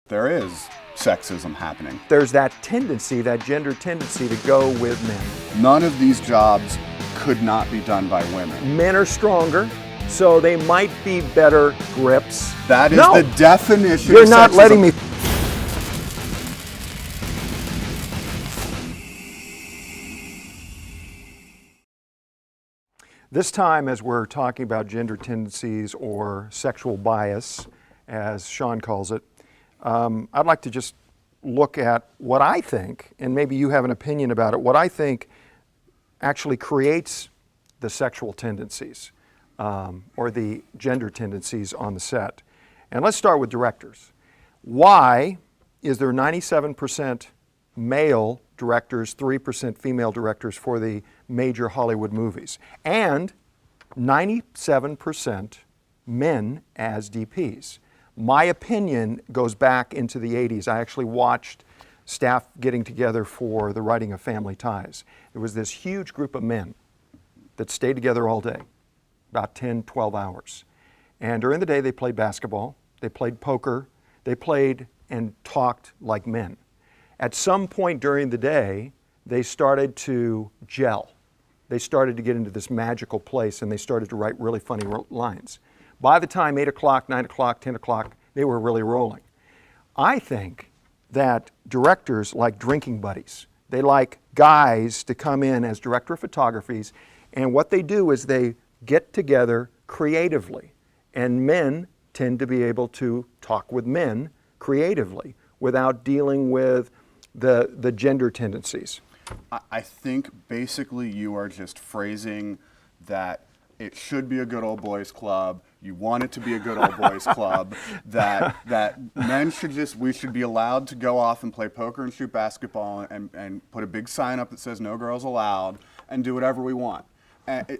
there is sexism happening. There's that tendency, that gender tendency to go with men. None of these jobs could not be done by women. Men are stronger, so they might be better grips. That is the definition You're of not sexism. letting me. This time, as we're talking about gender tendencies or sexual bias, as Shawn calls it, I'd like to just look at what I think, and maybe you have an opinion about it, what I think actually creates the sexual tendencies or the gender tendencies on the set. And let's start with directors. Why is there 97% male directors, 3% female directors for the major Hollywood movies, and 97% men as DPs? My opinion goes back into the 80s. I actually watched staff getting together for the writing of Family Ties. There was this huge group of men that stayed together all day, about 10, 12 hours. And during the day, they played basketball, they played poker, they played and talked like men. At some point during the day, they started to gel. They started to get into this magical place, and they started to write really funny lines. By the time 8 o'clock, 9 o'clock, 10 o'clock, they were really rolling. I think that directors like drinking buddies. They like guys to come in as director of photographies, and what they do is they get together creatively. And men tend to be able to talk with men creatively without dealing with the gender tendencies. I think basically you are just phrasing that it should be a good old boys club. You want it to be a good old boys club. That men we should be allowed to go off and play poker and shoot basketball and put a big sign up that says no girls allowed and do whatever we want. And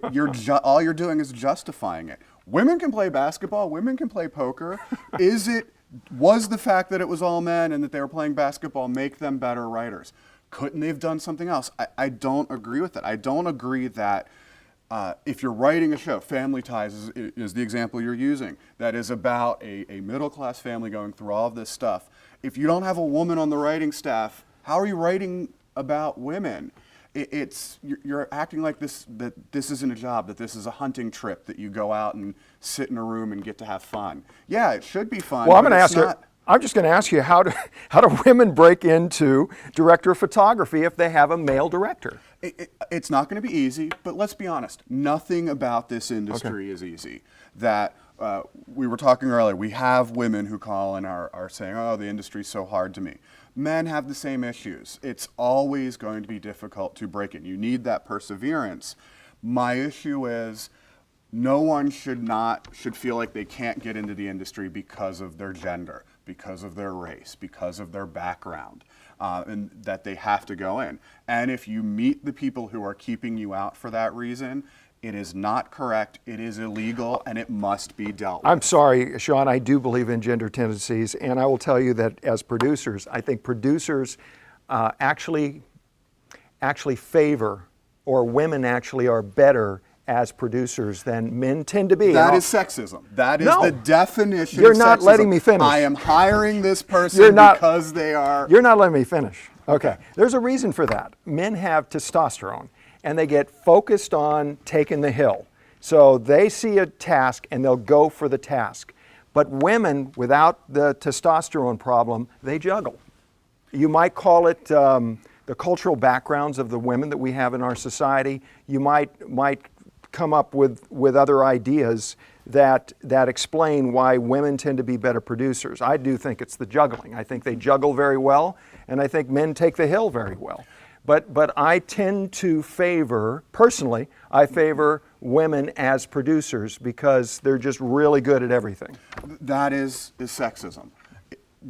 all you're doing is justifying it. Women can play basketball. Women can play poker. Was the fact that it was all men and that they were playing basketball make them better writers? Couldn't they have done something else? I don't agree with that. I don't agree that if you're writing a show, Family Ties is the example you're using, that is about a middle-class family going through all of this stuff. If you don't have a woman on the writing staff, how are you writing about women? You're acting like this isn't a job, that this is a hunting trip, that you go out and sit in a room and get to have fun. Yeah, it should be fun. Well, I'm just going to ask you, how do women break into director of photography if they have a male director? It's not going to be easy, but let's be honest. Nothing about this industry is easy. That we were talking earlier, we have women who call and are saying, oh, the industry's so hard to me. Men have the same issues. It's always going to be difficult to break in. You need that perseverance. My issue is no one should feel like they can't get into the industry because of their gender, because of their race, because of their background, and that they have to go in. And if you meet the people who are keeping you out for that reason, it is not correct, it is illegal, and it must be dealt with. I'm sorry, Shawn, I do believe in gender tendencies, and I will tell you that as producers, I think producers actually favor, or women actually are better as producers than men tend to be. That is sexism. That is the definition You're of not sexism. letting me finish. I am hiring this person because they are... You're not letting me finish. Okay. There's a reason for that. Men have testosterone, and they get focused on taking the hill. So they see a task, and they'll go for the task. But women, without the testosterone problem, they juggle. You might call it the cultural backgrounds of the women that we have in our society. You might come up with other ideas that explain why women tend to be better producers. I do think it's the juggling. I think they juggle very well, and I think men take the hill very well. But I tend to favor, personally, I favor women as producers because they're just really good at everything. That is sexism.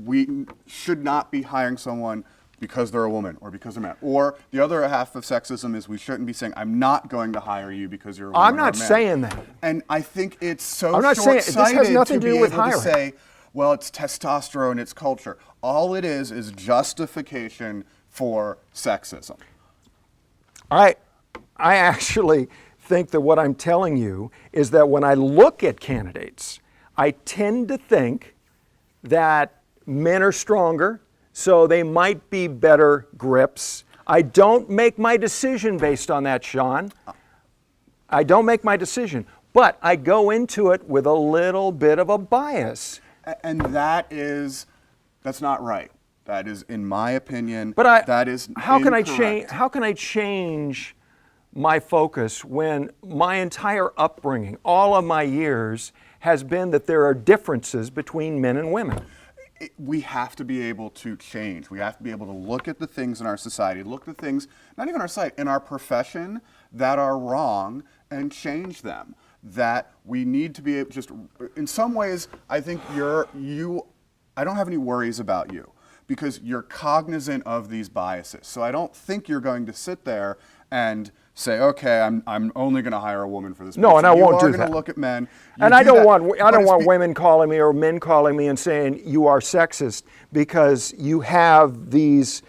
We should not be hiring someone because they're a woman or because they're a man. Or the other half of sexism is we shouldn't be saying, I'm not going to hire you because you're a woman. I'm not saying that. And I think it's so I'm not saying this has nothing to do with hiring. To say, well, it's testosterone, it's culture. All it is justification for sexism. I actually think that what I'm telling you is that when I look at candidates, I tend to think that men are stronger, so they might be better grips. I don't make my decision based on that, Shawn. I don't make my decision, but I go into it with a little bit of a bias. And that's not right. That is, in my opinion, But that is how can I incorrect. change? How can I change my focus when my entire upbringing, all of my years, has been that there are differences between men and women? We have to be able to change. We have to be able to look at the things in our society, look at the things, not even our society, in our profession that are wrong and change them. That we need to be able, just, in some ways, I think I don't have any worries about you because you're cognizant of these biases. So I don't think you're going to sit there and say, okay, I'm only going to hire a woman for this. No, and I won't do You are that. going to look at men. And I don't want women calling me or men calling me and saying you are sexist because you have these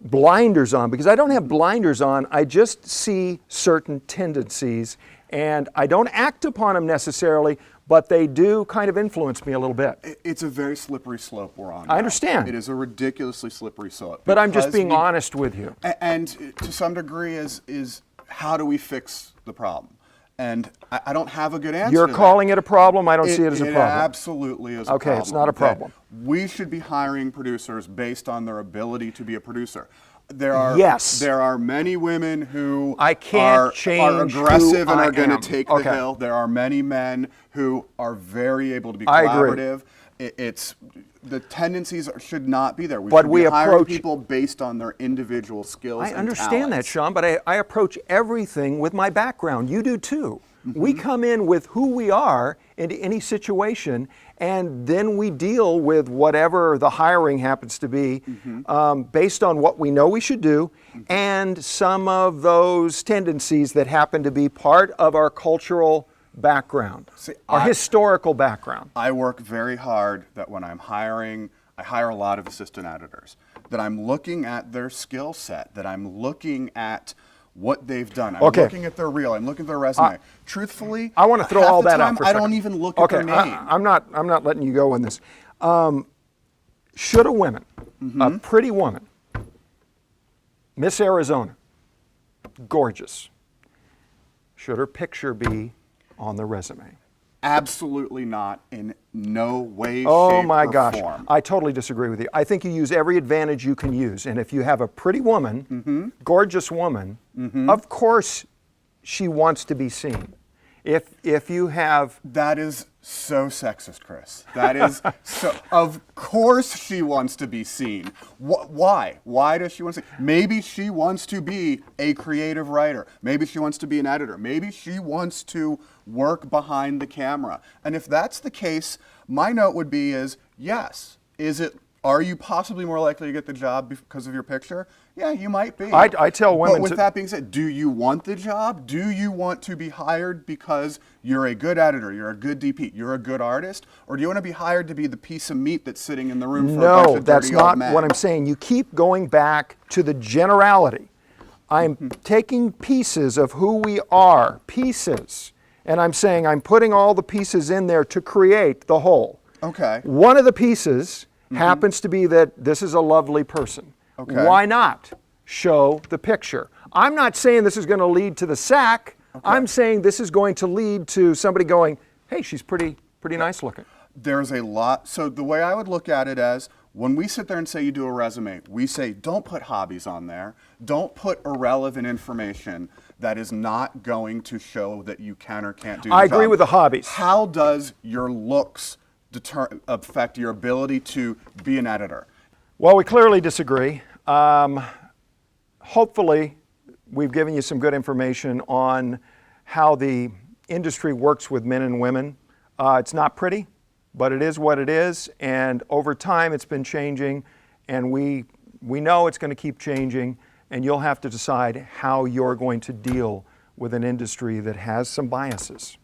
blinders on. Because I don't have blinders on. I just see certain tendencies, and I don't act upon them necessarily, but they do kind of influence me a little bit. It's a very slippery slope we're on. I understand. It is a ridiculously slippery slope. But I'm just being honest with you. And to some degree is how do we fix the problem? And I don't have a good answer. You're to that. calling it a problem. I don't see it as a problem. It absolutely is a problem. Okay, it's not a problem. We should be hiring producers based on their ability to be a producer. There are many women who are aggressive and are going to take the hill. There are many men who are very able to be collaborative. It's the tendencies should not be there. We should be hiring people based on their individual skills. I understand that, Shawn, but I approach everything with my background. You do too. Mm-hmm. We come in with who we are into any situation, and then we deal with whatever the hiring happens to be based on what we know we should do and some of those tendencies that happen to be part of our cultural background, our historical background. I work very hard that when I'm hiring, I hire a lot of assistant editors, that I'm looking at their skill set, that I'm looking at what they've done. I'm looking at their reel. I'm looking at their resume. Truthfully, I want to throw all that out for a second. I don't even look at their name. I'm not letting you go in this. Should a woman, a pretty woman, Miss Arizona, gorgeous, should her picture be on the resume? Absolutely not, in no way, shape, oh my gosh, form. I totally disagree with you. I think you use every advantage you can use, and if you have a pretty woman, gorgeous woman, of course she wants to be seen. If you have... That is so sexist, Chris. That is so... Of course she wants to be seen. Why? Why does she want to see? Maybe she wants to be a creative writer. Maybe she wants to be an editor. Maybe she wants to work behind the camera. And if that's the case, my note would be yes. Are you possibly more likely to get the job because of your picture? Yeah, you might be. I tell women. But with that being said, do you want the job? Do you want to be hired because you're a good editor, you're a good DP, you're a good artist? Or do you want to be hired to be the piece of meat that's sitting in the room for a bunch of dirty old men? No, that's not what I'm saying. You keep going back to the generality. I'm taking pieces of who we are, pieces, and I'm saying I'm putting all the pieces in there to create the whole. Okay. One of the pieces happens to be that this is a lovely person. Okay. Why not show the picture? I'm not saying this is going to lead to the sack. Okay. I'm saying this is going to lead to somebody going, hey, she's pretty nice looking. There's a lot. So the way I would look at it as, when we sit there and say you do a resume, we say don't put hobbies on there. Don't put irrelevant information that is not going to show that you can or can't do the job. I agree with the hobbies. How does your looks affect your ability to be an editor? Well, we clearly disagree. Hopefully, we've given you some good information on how the industry works with men and women. It's not pretty, but it is what it is, and over time it's been changing, and we know it's going to keep changing, and you'll have to decide how you're going to deal with an industry that has some biases.